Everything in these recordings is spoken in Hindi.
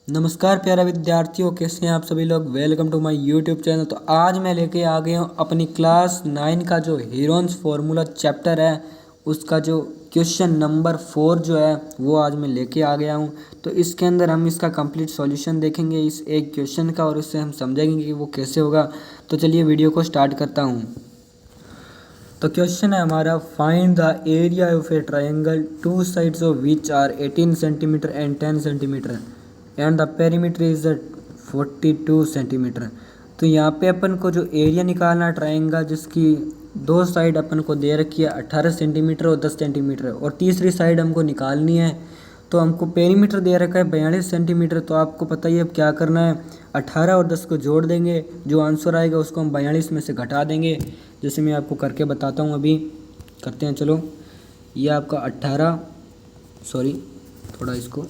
नमस्कार प्यारे विद्यार्थियों, कैसे हैं आप सभी लोग। Welcome to my YouTube channel. तो आज मैं लेके आ गया हूँ अपनी क्लास 9 का जो हीरोन्स फार्मूला चैप्टर है उसका जो क्वेश्चन नंबर 4 जो है वो आज मैं लेके आ गया हूँ। तो इसके अंदर हम इसका कंप्लीट सॉल्यूशन देखेंगे इस एक क्वेश्चन का और उससे हम समझेंगे कि वो कैसे होगा। तो चलिए वीडियो को स्टार्ट करता हूँ। तो क्वेश्चन है हमारा, find the area of a triangle two sides of which are 18 centimetre and 10 centimetre and the perimeter is 42 centimetre. तो यहाँ पे अपन को जो एरिया निकालना है ट्रायंगल जिसकी दो साइड अपन को दे रखी है 18 सेंटीमीटर और 10 सेंटीमीटर और तीसरी साइड हमको निकालनी है। तो हमको पेरीमीटर दे रखा है 42 सेंटीमीटर। तो आपको पता ही है अब क्या करना है, 18 और 10 को जोड़ देंगे, जो आंसर आएगा उसको हम 42 में से घटा देंगे। जैसे मैं आपको करके बताता हूँ, अभी करते हैं। चलो, ये आपका 18 थोड़ा इसको,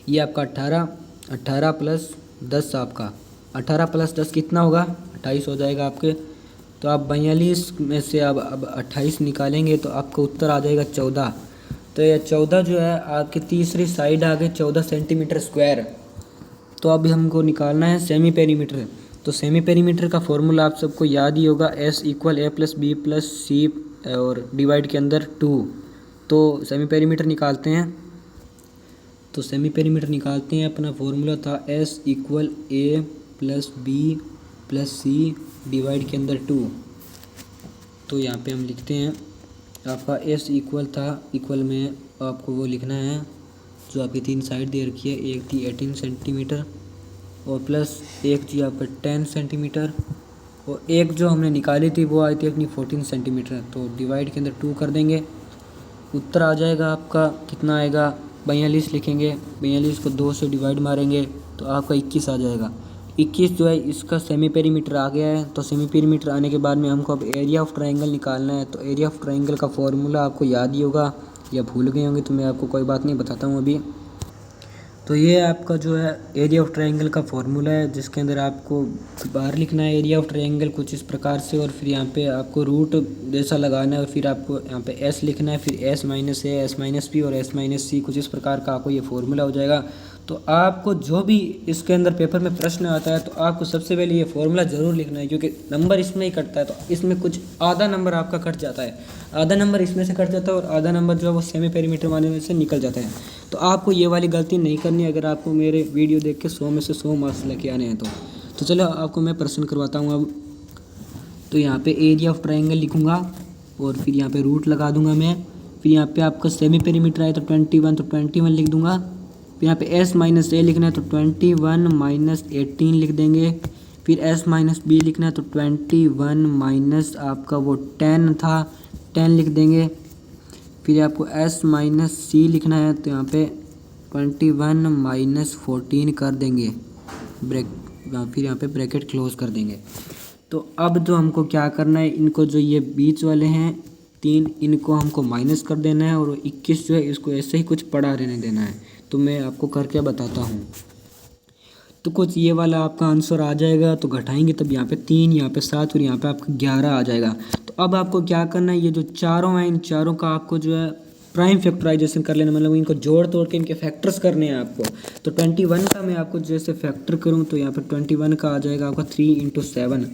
ये आपका 18 प्लस 10 आपका 18 प्लस 10 कितना होगा, 28 हो जाएगा आपके। तो आप 42 में से अब 28 निकालेंगे तो आपका उत्तर आ जाएगा 14। तो ये 14 जो है आपकी तीसरी साइड आ गई 14 सेंटीमीटर स्क्वायर। तो अब हमको निकालना है सेमी पेरीमीटर। तो सेमी पेरीमीटर का फॉर्मूला आप सबको याद ही होगा, S = A + B + C और डिवाइड के अंदर 2। तो सेमी पेरीमीटर निकालते हैं। तो सेमी पेरीमीटर निकालते हैं, अपना फॉर्मूला था S = A + B + C divide के अंदर 2। तो यहाँ पे हम लिखते हैं, आपका S इक्वल था, इक्वल में आपको वो लिखना है जो आपकी तीन साइड दे रखी है। एक थी 18 सेंटीमीटर और प्लस एक थी आपका 10 सेंटीमीटर और एक जो हमने निकाली थी वो आई थी अपनी 14 सेंटीमीटर। तो डिवाइड के अंदर 2 कर देंगे, उत्तर आ जाएगा आपका कितना आएगा, 42 लिखेंगे। 42 को 2 से डिवाइड मारेंगे तो आपका 21 आ जाएगा। 21 जो है इसका सेमी पेरीमीटर आ गया है। तो सेमी पेरीमीटर आने के बाद में हमको अब एरिया ऑफ ट्रायंगल निकालना है। तो एरिया ऑफ ट्रायंगल का फॉर्मूला आपको याद ही होगा या भूल गए होंगे तो मैं आपको कोई बात नहीं बताता हूँ अभी। तो ये आपका जो है एरिया ऑफ ट्रायंगल का फॉर्मूला है जिसके अंदर आपको बाहर लिखना है एरिया ऑफ ट्रायंगल कुछ इस प्रकार से और फिर यहाँ पे आपको रूट जैसा लगाना है और फिर आपको यहाँ पे S लिखना है, फिर S - A S - B और S - C कुछ इस प्रकार का आपको ये फॉर्मूला हो जाएगा। तो आपको जो भी इसके अंदर पेपर में प्रश्न आता है तो आपको सबसे पहले ये फॉर्मूला ज़रूर लिखना है, क्योंकि नंबर इसमें ही कटता है। तो इसमें कुछ आधा नंबर आपका कट जाता है, आधा नंबर इसमें से कट जाता है और आधा नंबर जो है वो सेमी पेरीमीटर वाले में से निकल जाता है। तो आपको ये वाली गलती नहीं करनी है अगर आपको मेरे वीडियो देख के 100 में से 100 मार्क्स लेके आने हैं तो चलो आपको मैं प्रश्न करवाता हूँ अब। तो यहाँ पे एरिया ऑफ ट्रायंगल लिखूँगा और फिर यहाँ पे रूट लगा दूंगा मैं। फिर यहाँ पे आपका सेमी पेरीमीटर आए तो 21, तो 21 लिख दूंगा। फिर यहाँ पे S - A लिखना है तो 21 - 18 लिख देंगे। फिर S - B लिखना है तो 21 माइनस आपका वो 10 था 10 लिख देंगे। फिर आपको S - C लिखना है तो यहाँ पे 21 - 14 कर देंगे, फिर यहाँ पे ब्रैकेट क्लोज कर देंगे। तो अब जो हमको क्या करना है, इनको जो ये बीच वाले हैं 3 इनको हमको माइनस कर देना है और 21 जो है इसको ऐसे ही कुछ पड़ा रहने देना है। तो मैं आपको करके बताता हूँ। तो कुछ ये वाला आपका आंसर आ जाएगा तो घटाएंगे तब यहाँ पे 3, यहाँ पे 7 और यहाँ पे आपका 11 आ जाएगा। तो अब आपको क्या करना है, ये जो चारों हैं इन चारों का आपको जो है प्राइम फैक्टराइजेशन कर लेना, मतलब इनको जोड़ तोड़ के इनके फैक्टर्स करने हैं आपको। तो 21 का मैं आपको जैसे फैक्टर करूँ तो यहाँ पर 21 का आ जाएगा आपका 3 × 7।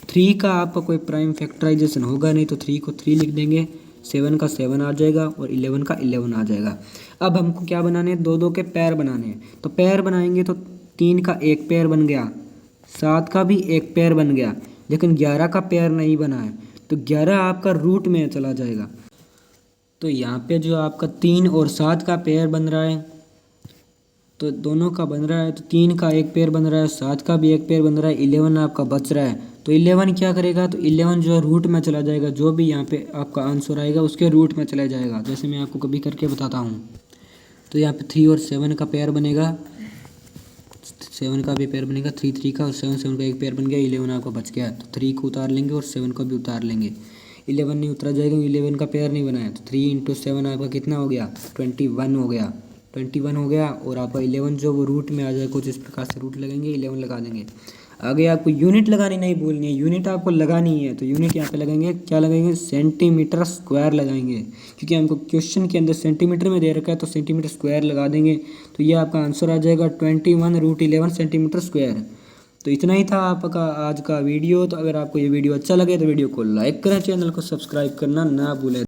3 का आपका कोई प्राइम फैक्टराइजेशन होगा नहीं तो 3 को 3 लिख देंगे, 7 का 7 आ जाएगा और 11 का 11 आ जाएगा। अब हमको क्या बनाने हैं, 2 के पैर बनाने हैं। तो पैर बनाएंगे तो 3 का एक पैर बन गया, 7 का भी एक पैर बन गया, लेकिन 11 का पैर नहीं बना है। तो 11 आपका रूट में चला जाएगा। तो यहाँ पे जो आपका 3 और 7 का पेयर बन रहा है, तो दोनों का बन रहा है। तो 3 का एक पेयर बन रहा है, 7 का भी एक पेयर बन रहा है, 11 आपका बच रहा है। तो 11 क्या करेगा, तो 11 जो है रूट में चला जाएगा, जो भी यहाँ पे आपका आंसर आएगा उसके रूट में चला जाएगा, जैसे मैं आपको कभी करके बताता हूँ। तो यहाँ पे 3 और 7 का पेयर बनेगा, 7 का भी पेयर बनेगा, 3 3 का और 7 7 का एक पेयर बन गया, 11 आपका बच गया। तो 3 को उतार लेंगे और 7 को भी उतार लेंगे। 11 नहीं उतरा जाएगा, 11 का पेयर नहीं बनाया। तो 3 × 7 आपका कितना हो गया, 21 हो गया। 21 हो गया और आपका 11 जो वो रूट में आ जाएगा, कुछ इस प्रकार से रूट लगेंगे, 11 लगा देंगे। आगे आपको यूनिट लगानी नहीं भूलनी है, यूनिट आपको लगानी है। तो यूनिट यहाँ पे लगाएंगे, क्या लगाएंगे, सेंटीमीटर स्क्वायर लगाएंगे, क्योंकि हमको क्वेश्चन के अंदर सेंटीमीटर में दे रखा है, तो सेंटीमीटर स्क्वायर लगा देंगे। तो ये आपका आंसर आ जाएगा 21√11 सेंटीमीटर स्क्वायर। तो इतना ही था आपका आज का वीडियो। तो अगर आपको ये वीडियो अच्छा लगे तो वीडियो को लाइक करें, चैनल को सब्सक्राइब करना ना भूलें।